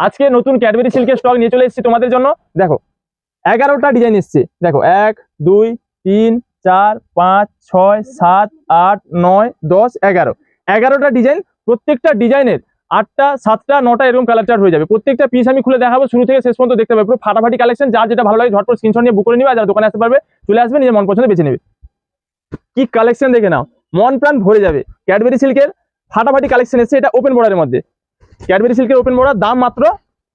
আজকে নতুন ক্যাডবেরি সিল্কের স্টক নিয়ে চলে এসেছি তোমাদের জন্য। দেখো 11টা ডিজাইন এসছে। দেখো 1 2 3 4 5 6 7 8 9 10 11 11টা ডিজাইন। প্রত্যেকটা ডিজাইনের 8টা 7টা 9টা এরকম কালার চার্ট হয়ে যাবে। প্রত্যেকটা পিস আমি খুলে দেখাবো, শুরু থেকে শেষ পর্যন্ত দেখতে পাবে। পুরো ফাটাফাটি কালেকশন, যার যেটা ভালো লাগে ঝটপট স্ক্রিনশট নিয়ে বুক করে নিবে। আর যারা দোকানে আসতে পারবে চলে আসবে, নিজের মন পছন্দ বেছে নেবে। কি কালেকশন দেখে নাও, মন প্রাণ ভরে যাবে। ক্যাডবেরি সিল্কের ফাটাফাটি কালেকশন এসেছে, এটা ওপেন বর্ডারের মধ্যে। ক্যাডবেরি সিল্কের ওপেন বর্ডার, দাম মাত্র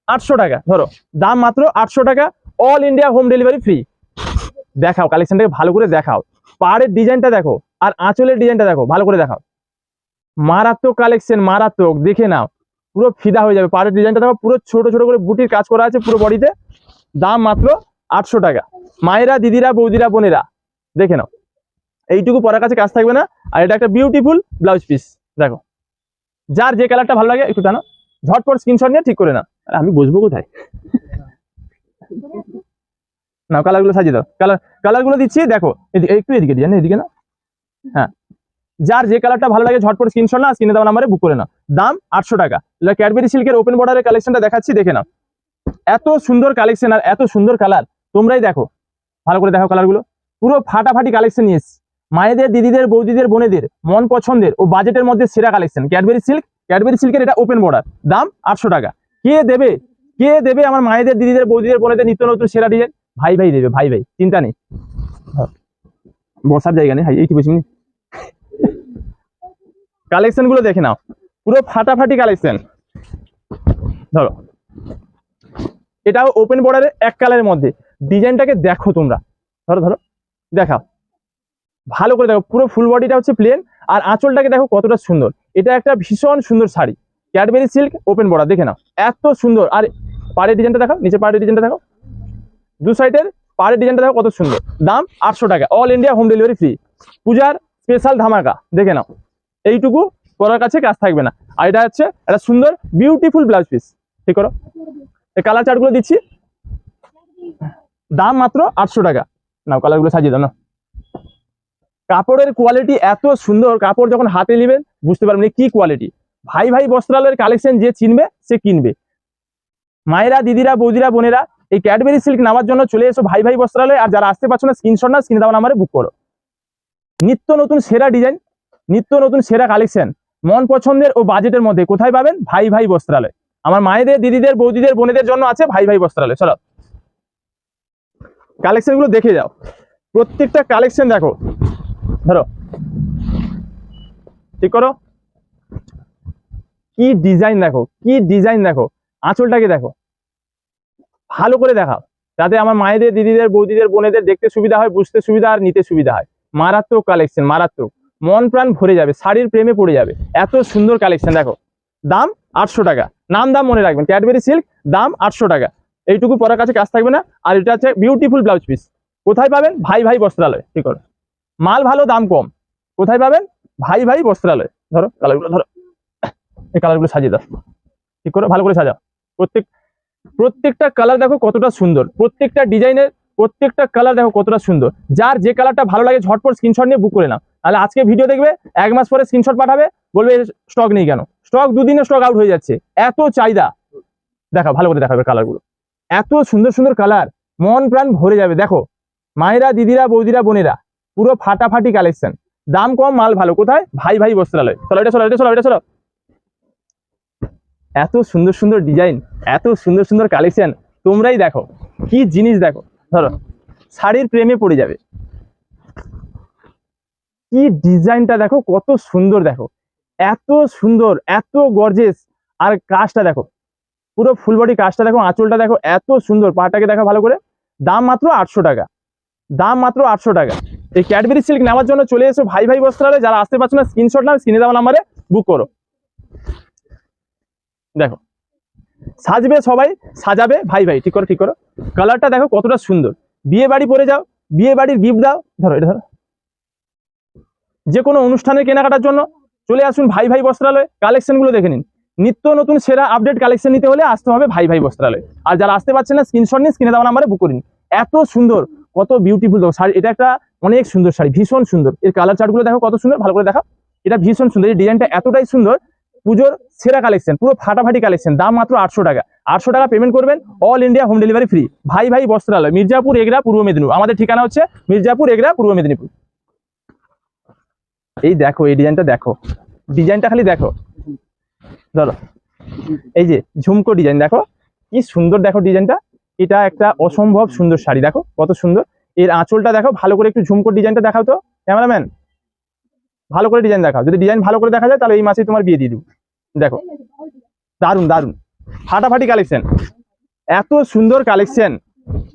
800 টাকা। ধরো দাম মাত্র 800 টাকা, all India home delivery free. দেখাও কালেকশনটাকে ভালো করে দেখাও, পাড়ের ডিজাইনটা দেখো আর আঁচলের ডিজাইনটা দেখো, ভালো করে দেখাও। মারাত্মক কালেকশন, মারাত্মক, দেখে নাও পুরো ফিদা হয়ে যাবে। পাড়ের ডিজাইনটা দেখো, পুরো ছোট ছোট করে বুটির কাজ করা আছে পুরো বডিতে। দাম মাত্র 800 টাকা। মায়েরা, দিদিরা, বৌদিরা, বোনেরা দেখে নাও, এইটুকু পরার কাছে কাজ থাকবে না। আর এটা একটা বিউটিফুল ব্লাউজ পিস। দেখো যার যে কালারটা ভালো লাগে একটু টানো, ঝটপট স্ক্রিনশট নিয়ে ঠিক করে নাও। আমি বসবো কোথায়? নাও কালারগুলো সাজিয়ে দাও। কালারগুলো দিচ্ছি, দেখো একটু এদিকে দিয়ে না, এদিকে না। হ্যাঁ, যার যে কালারটা ভালো লাগে ঝটপট স্ক্রিনশট না, স্ক্রিনে দেওয়া নাম্বারে বুক করে নাও। দাম 800 টাকা। ক্যাডবেরি সিল্কের ওপেন বর্ডারের কালেকশনটা দেখাচ্ছি, দেখে নাও। এত সুন্দর কালেকশন আর এত সুন্দর কালার, তোমরাই দেখো, ভালো করে দেখো কালারগুলো। পুরো ফাটাফাটি কালেকশন নিয়ে এসেছি। মায়েদের, দিদিদের, বৌদিদের, বোনেদের মন পছন্দের ও বাজেটের মধ্যে সেরা কালেকশন ক্যাডবেরি সিল্ক। ক্যাডবেরি সিল্কের এটা ওপেন বর্ডার, দাম 800 টাকা। কে দেবে, কে দেবে আমার মায়েদের, দিদিদের, বৌদিদের, বোনেদের নিত্য নতুন সেরা ডিজাইন? ভাই ভাই দেবে, ভাই ভাই, চিন্তা নেই। বসার জায়গা নেই, এই কি বসি। কালেকশন গুলো দেখে নাও, পুরো ফাটাফাটি কালেকশন। ধরো এটাও ওপেন বর্ডারের এক কালারের মধ্যে। ডিজাইনটাকে দেখো তোমরা, ধরো ধরো দেখাও, ভালো করে দেখো। পুরো ফুল বডিটা হচ্ছে প্লেন, আর আঁচলটাকে দেখো কতটা সুন্দর। এটা একটা ভীষণ সুন্দর sari, Cadbury silk open border, দেখে নাও এত সুন্দর। আর পাড়ের ডিজাইনটা দেখো, নিচে পাড়ের ডিজাইনটা দেখো, দু সাইডের পাড়ের ডিজাইনটা দেখো কত সুন্দর। দাম 800 টাকা, all India home delivery free. পূজার স্পেশাল ধামাকা, দেখে নাও। এইটুকু পরার কাছে কাজ থাকবে না। আর এটা হচ্ছে একটা সুন্দর বিউটিফুল ব্লাউজ পিস। ঠিক করো, এই কালার চার্টগুলো দিচ্ছি, দাম মাত্র 800 টাকা। নাও কালারগুলো সাজিয়ে দাও না। কাপড়ের কোয়ালিটি এত সুন্দর, কাপড় যখন হাতে নেবেন বুঝতে পারবেন কি কোয়ালিটি। ভাই ভাই বস্ত্রালয়ের কালেকশন যে চিনবে সে কিনবে। মায়েরা, দিদিরা, বৌদিরা, বোনেরা, এই ক্যাডবেরি সিল্ক নেওয়ার জন্য চলে এসো ভাই ভাই বস্ত্রালয়। আর যারা আসতে পারছো না, স্ক্রিনশট না, স্ক্রিনে দেওয়া নাম্বারে বুক করো। নিত্য নতুন সেরা ডিজাইন, নিত্য নতুন সেরা কালেকশন, মন পছন্দের ও বাজেটের মধ্যে কোথায় পাবেন? ভাই ভাই বস্ত্রালয়। আমার মায়েদের, দিদিদের, বৌদিদের, বোনেদের জন্য আছে ভাই ভাই বস্ত্রালয়। চলো কালেকশন গুলো দেখে যাও, প্রত্যেকটা কালেকশন দেখো। ধরো ঠিক করো, কি ডিজাইন দেখো, কি ডিজাইন দেখো। আঁচলটাকে দেখো, ভালো করে দেখাও, যাতে আমার মায়েদের, দিদিদের, বৌদিদের, বোনেদের দেখতে সুবিধা হয়, বুঝতে সুবিধা আর নিতে সুবিধা হয়। মারাত্মক কালেকশন, মারাত্মক, মন প্রাণ ভরে যাবে, শাড়ির প্রেমে পড়ে যাবে। এত সুন্দর কালেকশন দেখো। দাম 800 টাকা। নাম দাম মনে রাখবেন, ক্যাডবেরি সিল্ক, দাম 800 টাকা। এইটুকু পরার কাছে কাজ থাকবে না। আর এটা হচ্ছে বিউটিফুল ব্লাউজ পিস। কোথায় পাবেন? ভাই ভাই বস্ত্রালয়। ঠিক করো, মাল ভালো দাম কম, কোথায় পাবেন? ভাই ভাই বস্ত্রালয়। ধরো কালারগুলো, ধরো এই কালারগুলো সাজিয়ে দাও। ঠিক করো, ভালো করে সাজাও। প্রত্যেকটা কালার দেখো কতটা সুন্দর, প্রত্যেকটা ডিজাইনের প্রত্যেকটা কালার দেখো কতটা সুন্দর। যার যে কালারটা ভালো লাগে ঝটপট স্ক্রিনশট নিয়ে বুক করে নাও। তাহলে আজকে ভিডিও দেখবে, 1 মাস পরে স্ক্রিনশট পাঠাবে, বলবে স্টক নেই কেন। স্টক দুদিনে স্টক আউট হয়ে যাচ্ছে, এত চাহিদা। দেখো ভালো করে দেখাবে কালারগুলো, এত সুন্দর সুন্দর কালার, মন প্রাণ ভরে যাবে। দেখো মায়েরা, দিদিরা, বৌদিরা, বোনেরা, পুরো ফাটাফাটি কালেকশন, দাম কম, মাল ভালো। কোথায়? ভাই ভাই বস্ত্রালয়। চলো এটা চলো, এটা চলো, এটা চলো। এত সুন্দর সুন্দর ডিজাইন, এত সুন্দর সুন্দর কালেকশন, তোমরাই দেখো কি জিনিস দেখো। ধরো শাড়ির প্রেমে পড়ে যাবে। কি ডিজাইনটা দেখো, কত সুন্দর দেখো, এত সুন্দর, এত গর্জেস। আর কাজটা দেখো, পুরো ফুল বডি কাজটা দেখো, আঁচলটা দেখো, এত সুন্দর। পাটাকে দেখো ভালো করে। দাম মাত্র 800 টাকা, দাম মাত্র 800 টাকা। এই ক্যাডবেরি সিল্ক নেওয়ার জন্য চলে এসো ভাই ভাই বস্ত্রালয়। যারা আসতে পারছো না, স্ক্রিনশট নাও, স্ক্রিনে দেওয়া নাম্বারে বুক করো। দেখো সাজবে সবাই, সাজাবে ভাই ভাই। ঠিক করো, ঠিক করো। কালারটা দেখো কতটা সুন্দর। বিয়ে বাড়ি পরে যাও, বিয়ে বাড়ির গিফট দাও। ধরো এটা ধরো, যে কোনো অনুষ্ঠানের কেনাকাটার জন্য চলে আসুন ভাই ভাই বস্ত্রালয়। কালেকশন গুলো দেখে নিন। নিত্য নতুন সেরা আপডেট কালেকশন নিতে হলে আসতে হবে ভাই ভাই বস্ত্রালয়। আর যারা আসতে পারছেন না, স্ক্রিনশট নিয়ে স্ক্রিনে দেওয়া নাম্বারে বুক করিন। এত সুন্দর, কত বিউটিফুল শাড়ি। এটা একটা অনেক সুন্দর শাড়ি, ভীষণ সুন্দর। এর কালার চার্টগুলো দেখো কত সুন্দর, ভালো করে দেখো। এটা ভীষণ সুন্দর, এই ডিজাইনটা এতটাই সুন্দর, পুজোর সেরা কালেকশন, পুরো ফাটাফাটি কালেকশন, দাম মাত্র 800 টাকা। 800 টাকা পেমেন্ট করবেন, all India home delivery free. ভাই ভাই বস্ত্রালয়, মির্জাপুর, এগরা, পূর্ব মেদিনীপুর। আমাদের ঠিকানা হচ্ছে মির্জাপুর, এগরা, পূর্ব মেদিনীপুর। এই দেখো, এই ডিজাইনটা দেখো, ডিজাইনটা খালি দেখো, ধরো এই যে ঝুমকো ডিজাইন দেখো, কি সুন্দর দেখো ডিজাইনটা। এটা একটা অসম্ভব সুন্দর শাড়ি, দেখো কত সুন্দর। এর আঁচলটা দেখো, ভালো করে একটু ঝুমকো ডিজাইনটা দেখাও তো ক্যামেরাম্যান, ভালো করে ডিজাইন দেখাও। যদি ডিজাইন ভালো করে দেখা যায় তাহলে এই মাসেই তোমার বিয়ে দিয়ে দিব। দেখো দারুন দারুন ফাটাফাটি কালেকশন, এত সুন্দর কালেকশন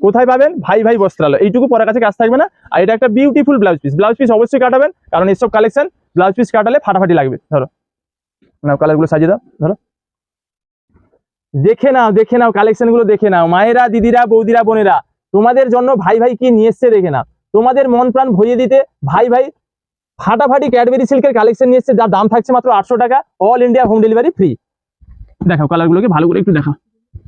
কোথায় পাবেন? ভাই ভাই বস্ত্রালয়। এইটুকু পরের কাছে কাজ থাকবে না। আর এটা একটা beautiful blouse piece, blouse piece অবশ্যই কাটাবেন, কারণ এইসব কালেকশন ব্লাউজ পিস কাটালে ফাটাফাটি লাগবে। ধরো নাও, কালারগুলো সাজিয়ে দাও, ধরো দেখে নাও, দেখে নাও কালেকশন গুলো দেখে নাও। মায়েরা, দিদিরা, বৌদিরা, বোনেরা, তোমাদের জন্য ভাই ভাই কি নিয়ে এসছে দেখে নাও। তোমাদের মন প্রাণ ভরিয়ে দিতে ভাই ভাই ফাটাফাটি ক্যাডবেরি সিল্কের কালেকশন নিয়ে এসছে, যার দাম থাকছে মাত্র 800 টাকা, all India home delivery free. দেখাও কালারগুলোকে ভালো করে একটু দেখাও,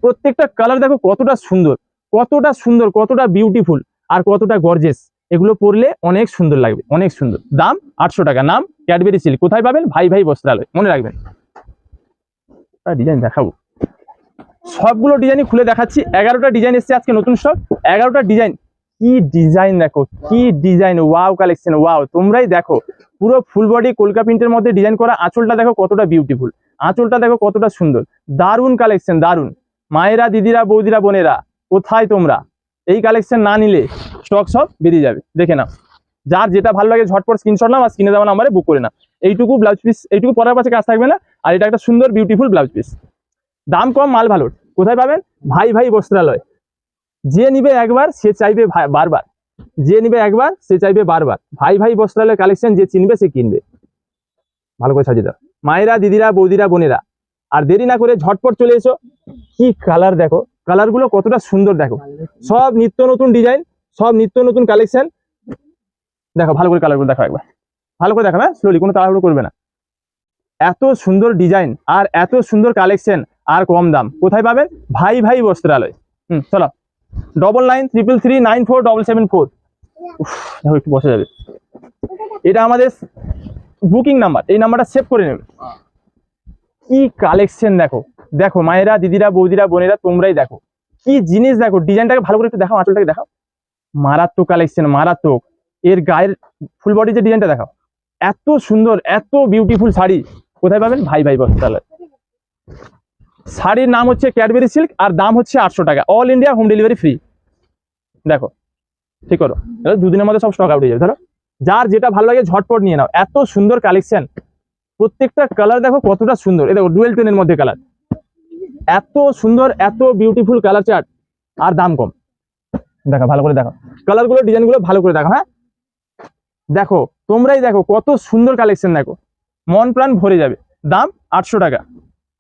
প্রত্যেকটা কালার দেখো কতটা সুন্দর, কতটা সুন্দর, কতটা বিউটিফুল, আর কতটা গর্জেস। এগুলো পরলে অনেক সুন্দর লাগবে, অনেক সুন্দর। দাম 800 টাকা, নাম ক্যাডবেরি সিল্ক। কোথায় পাবেন? ভাই ভাই বস্ত্রালয়, মনে রাখবেন। ডিজাইন দেখাবো, সবগুলো ডিজাইনই খুলে দেখাচ্ছি। 11টা ডিজাইন এসছে আজকে নতুন স্টক, 11টা ডিজাইন। কি ডিজাইন দেখো, কি ডিজাইন, ওয়াও কালেকশন, ওয়াও। তোমরাই দেখো, পুরো ফুল বডি কলকা প্রিন্টের মধ্যে ডিজাইন করা। আঁচলটা দেখো কতটা বিউটিফুল, আঁচলটা দেখো কতটা সুন্দর, দারুন কালেকশন, দারুন। মায়েরা, দিদিরা, বৌদিরা, বোনেরা, কোথায় তোমরা? এই কালেকশন না নিলে স্টক সব বেরিয়ে যাবে। দেখে নাও, যার যেটা ভালো লাগে ঝটপট স্ক্রিনশট নাও আর স্ক্রিনে দেওয়া নাম্বারে বুক করে নাও। এইটুকু ব্লাউজ পিস, এইটুকু পরার পাশে কাজ থাকবে না। আর এটা একটা সুন্দর বিউটিফুল ব্লাউজ পিস, দাম কম, মাল ভালো। কোথায় পাবেন? ভাই ভাই বস্ত্রালয়। যে নিবে একবার সে চাইবে বারবার, যে নিবে একবার সে চাইবে বারবার। ভাই ভাই বস্ত্রালয় কালেকশন, যে চিনবে সে কিনবে। ভালো করে সাজিয়ে দাও মায়েরা, দিদিরা, বৌদিরা, বোনেরা। আর দেরি না করে ঝটপট চলে এসো। কি কালার দেখো, কালার গুলো কতটা সুন্দর দেখো, সব নিত্য নতুন ডিজাইন, সব নিত্য নতুন কালেকশন। দেখো ভালো করে কালারগুলো দেখো একবার, ভালো করে দেখো, হ্যাঁ স্লোলি, কোনো তাড়াহুড়ো করবে না। এত সুন্দর ডিজাইন আর এত সুন্দর কালেকশন আর কম দাম, কোথায় পাবেন? ভাই ভাই বস্ত্রালয়। চলো, 9933394774। দেখো একটু বসে যাবে, এটা আমাদের বুকিং নাম্বার, এই নাম্বারটা সেভ করে নেবে। কি কালেকশন দেখো, দেখো মায়েরা, দিদিরা, বৌদিরা, বোনেরা, তোমরাই দেখো কি জিনিস দেখো। ডিজাইনটাকে ভালো করে একটু দেখো, আঁচলটাকে দেখাও, মারাত্মক কালেকশন, মারাত্মক। এর গায়ের ফুল বডি যে ডিজাইনটা দেখো, এত সুন্দর, এত বিউটিফুল শাড়ি কোথায় পাবেন? ভাই ভাই বস্ত্রালয়। শাড়ির নাম হচ্ছে ক্যাডবেরি সিল্ক, আর দাম হচ্ছে 800 টাকা, all India home delivery free. দেখো ঠিক করো, দুদিনের মধ্যে সব স্টক আউট হয়ে যাবে। ধরো যার যেটা ভালো লাগে ঝটপট নিয়ে নাও। এত সুন্দর কালেকশন, প্রত্যেকটা কালার দেখো কতটা সুন্দর। এই দেখো ডুয়েল টোনের মধ্যে কালার, এত সুন্দর, এত বিউটিফুল কালার চার্ট, আর দাম কম। দেখো ভালো করে দেখো কালারগুলো, ডিজাইনগুলো ভালো করে দেখো। হ্যাঁ দেখো, তোমরাই দেখো কত সুন্দর কালেকশন, দেখো মন প্রাণ ভরে যাবে। দাম 800 টাকা,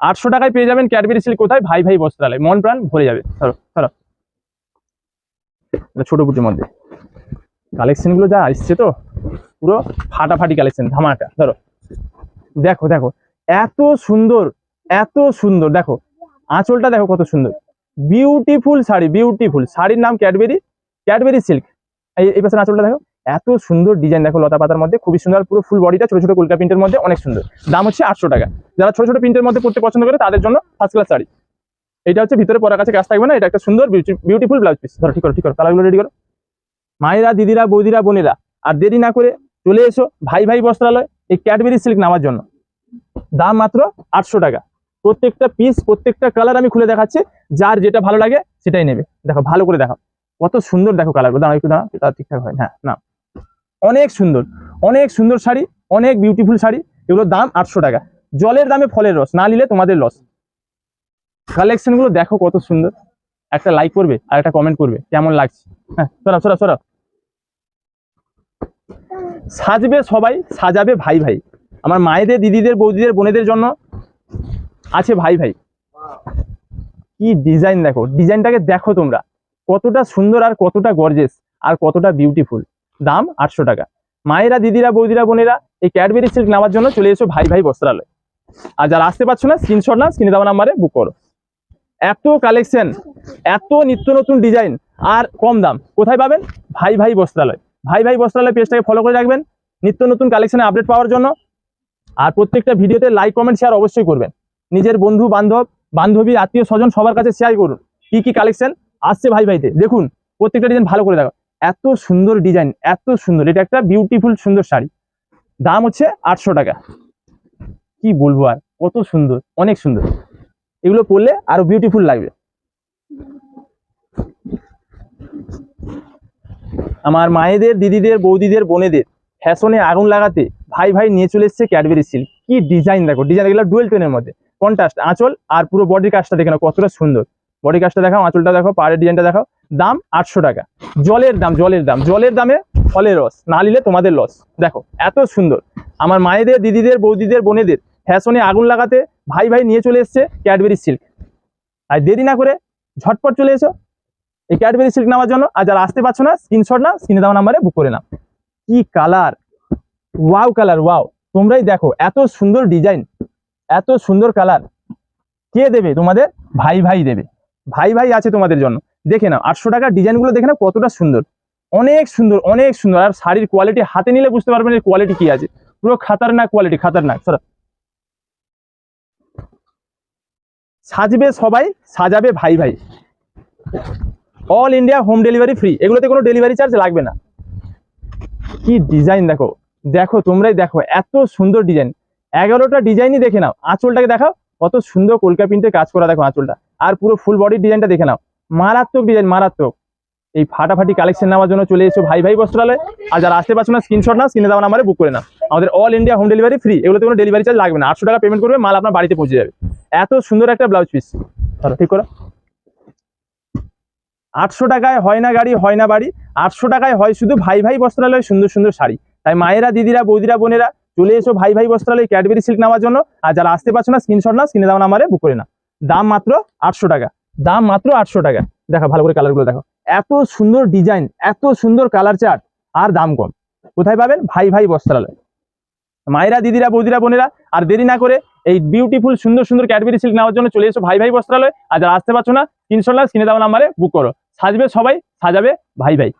800 টাকায় পেয়ে যাবেন ক্যাডবেরি সিল্ক। কোথায়? ভাই ভাই বস্ত্রালয়, মন প্রাণ ভরে যাবে। ধরো ধরো, ছোট পুটির মধ্যে কালেকশন গুলো যা আসছে, তো পুরো ফাটাফাটি কালেকশন, ধামাকা। ধরো দেখো, দেখো এত সুন্দর, এত সুন্দর। দেখো আঁচলটা দেখো কত সুন্দর, বিউটিফুল শাড়ি, বিউটিফুল শাড়ির নাম ক্যাডবেরি, ক্যাডবেরি সিল্ক। এই পাশে আঁচলটা দেখো, এত সুন্দর ডিজাইন দেখো, লতা পাতার মধ্যে খুবই সুন্দর। পুরো ফুল বডিটা ছোট ছোট কলকা প্রিন্টের মধ্যে, অনেক সুন্দর। দাম হচ্ছে 800 টাকা। যারা ছোট ছোট প্রিন্টের মধ্যে পড়তে পছন্দ করে তাদের জন্য ফার্স্ট ক্লাস শাড়ি। এটা হচ্ছে ভিতরে পরার কাছে কাজ থাকবে না, এটা একটা সুন্দর বিউটিফুল ব্লাউজ পিস। ধরো ঠিক করো, ঠিক করো, কালারগুলো রেডি করো। মায়েরা, দিদিরা, বৌদিরা, বোনেরা, আর দেরি না করে চলে এসো ভাই ভাই বস্ত্রালয় এই ক্যাডবেরি সিল্ক নেওয়ার জন্য। দাম মাত্র 800 টাকা। প্রত্যেকটা পিস, প্রত্যেকটা কালার আমি খুলে দেখাচ্ছি, যার যেটা ভালো লাগে সেটাই নেবে। দেখো ভালো করে দেখো কত সুন্দর, দেখো কালারগুলো। দাঁড়াও একটু, দাঁড়াও, এটা ঠিকঠাক হয়। হ্যাঁ না, অনেক সুন্দর, অনেক সুন্দর শাড়ি, অনেক বিউটিফুল শাড়ি। এগুলোর দাম 800 টাকা। জলের দামে ফলের রস, না নিলে তোমাদের লস। কালেকশন গুলো দেখো কত সুন্দর। একটা লাইক করবে আর একটা কমেন্ট করবে কেমন লাগছে। হ্যাঁ সরাও সরাও সরাও। সাজবে সবাই, সাজাবে ভাই ভাই। আমার মায়েদের, দিদিদের, বৌদিদের, বোনেদের জন্য আছে ভাই ভাই। কি ডিজাইন দেখো, ডিজাইনটাকে দেখো তোমরা, কতটা সুন্দর আর কতটা গর্জেস আর কতটা বিউটিফুল। দাম 800 টাকা। মায়েরা, দিদিরা, বৌদিরা, বোনেরা, এই ক্যাডবেরি সিল্ক নেওয়ার জন্য চলে এসো ভাই ভাই বস্ত্রালয়। আর যারা আসতে পারছো না, স্ক্রিনশট না, স্ক্রিনে দেওয়া নাম্বারে বুক করো। এত কালেকশন, এত নিত্য নতুন ডিজাইন আর কম দাম, কোথায় পাবেন? ভাই ভাই বস্ত্রালয়। ভাই ভাই বস্ত্রালয় পেজটাকে ফলো করে রাখবেন নিত্য নতুন কালেকশনে আপডেট পাওয়ার জন্য। আর প্রত্যেকটা ভিডিওতে লাইক কমেন্ট শেয়ার অবশ্যই করবেন। নিজের বন্ধু বান্ধবী আত্মীয় স্বজন সবার কাছে শেয়ার করুন। কি কি কালেকশন আসছে ভাই ভাইতে দেখুন, প্রত্যেকটা ডিজাইন ভালো করে দেখো, এত সুন্দর ডিজাইন, এত সুন্দর। এটা একটা বিউটিফুল সুন্দর শাড়ি, দাম হচ্ছে 800 টাকা। কি বলবো আর, কত সুন্দর, অনেক সুন্দর। এগুলো পরলে আরো বিউটিফুল লাগবে। আমার মায়েদের, দিদিদের, বৌদিদের, বোনেদের ফ্যাশনে আগুন লাগাতে ভাই ভাই নিয়ে চলে এসেছে ক্যাডবেরি সিল্ক। কি ডিজাইন দেখো, ডিজাইন এগুলো ডুয়েল টোনের মধ্যে কন্ট্রাস্ট, আঁচল আর পুরো বডির কাজটা দেখে নাও কতটা সুন্দর। বডি কাজটা দেখাও, আঁচলটা দেখো, পাড়ের ডিজাইনটা দেখাও। দাম 800 টাকা। জলের দাম, জলের দামে ফলের রস, না নিলে তোমাদের লস। দেখো এত সুন্দর। আমার মায়েদের, দিদিদের, বৌদিদের, বোনেদের ফ্যাশনে আগুন লাগাতে ভাই ভাই নিয়ে চলে এসেছে ক্যাডবেরি সিল্ক। আর দেরি না করে ঝটপট চলে এসো এই ক্যাডবেরি সিল্ক নেওয়ার জন্য। আর যারা আসতে পারছো না, স্ক্রিনশট নাও, স্ক্রিনে দেওয়া নাম্বারে বুক করে নাও। কি কালার, ওয়াও কালার, ওয়াও। তোমরাই দেখো, এত সুন্দর ডিজাইন, এত সুন্দর কালার। কে দেবে তোমাদের? ভাই ভাই দেবে। ভাই ভাই আছে তোমাদের জন্য। দেখে নাও 800 টাকার ডিজাইনগুলো দেখে নাও কতটা সুন্দর, অনেক সুন্দর, অনেক সুন্দর। আর শাড়ির কোয়ালিটি হাতে নিলে বুঝতে পারবেন এর কোয়ালিটি কি আছে। পুরো খাতারনাক কোয়ালিটি, খাতারনাক। সাজবে সবাই, সাজাবে ভাই ভাই। All India home delivery free, এগুলোতে কোনো ডেলিভারি চার্জ লাগবে না। কি ডিজাইন দেখো, দেখো তোমরাই দেখো, এত সুন্দর ডিজাইন। 11টা ডিজাইনই দেখে নাও। আঁচলটাকে দেখাও, কত সুন্দর কলকা প্রিন্টে কাজ করা, দেখো আঁচলটা। আর পুরো ফুল বডির ডিজাইনটা দেখে নাও, মারাত্মক ডিজাইন, মারাত্মক। এই ফাটাফাটি কালেকশন নেওয়ার জন্য চলে এসো ভাই ভাই বস্ত্রালয়। আর যারা আসতে পারছো না, স্ক্রিনশট নাও, স্ক্রিনে দেওয়া নাম্বারে বুক করে নাও। আমাদের all India home delivery free, এগুলোতে কোনো ডেলিভারি চার্জ লাগবে না। 800 টাকা পেমেন্ট করবে, মাল আপনার বাড়িতে পৌঁছে যাবে। এত সুন্দর একটা ব্লাউজ পিস, ঠিক করো। 800 টাকায় হয় না গাড়ি, হয় না বাড়ি। 800 টাকায় হয় শুধু ভাই ভাই বস্ত্রালয় সুন্দর সুন্দর শাড়ি। তাই মায়েরা, দিদিরা, বৌদিরা, বোনেরা চলে এসো ভাই ভাই বস্ত্রালয় ক্যাডবেরি সিল্ক নেওয়ার জন্য। আর যারা আসতে পারছো না, স্ক্রিনশট নাও, স্ক্রিনে দেওয়া নাম্বারে বুক করে নাও। দাম মাত্র 800 টাকা, দাম মাত্র 800 টাকা। দেখো ভালো করে কালারগুলো দেখো, এত সুন্দর ডিজাইন, এত সুন্দর কালার চার্ট, আর দাম কম। কোথায় পাবেন? ভাই ভাই বস্ত্রালয়। মায়েরা, দিদিরা, বৌদিরা, বোনেরা আর দেরি না করে এই বিউটিফুল সুন্দর সুন্দর ক্যাডবেরি সিল্ক নেওয়ার জন্য চলে এসো ভাই ভাই বস্ত্রালয়। আর যারা আসতে পারছো না, স্ক্রিনশট নাও, স্ক্রিনে দেওয়া নাম্বারে বুক করো। সাজবে সবাই, সাজাবে ভাই ভাই।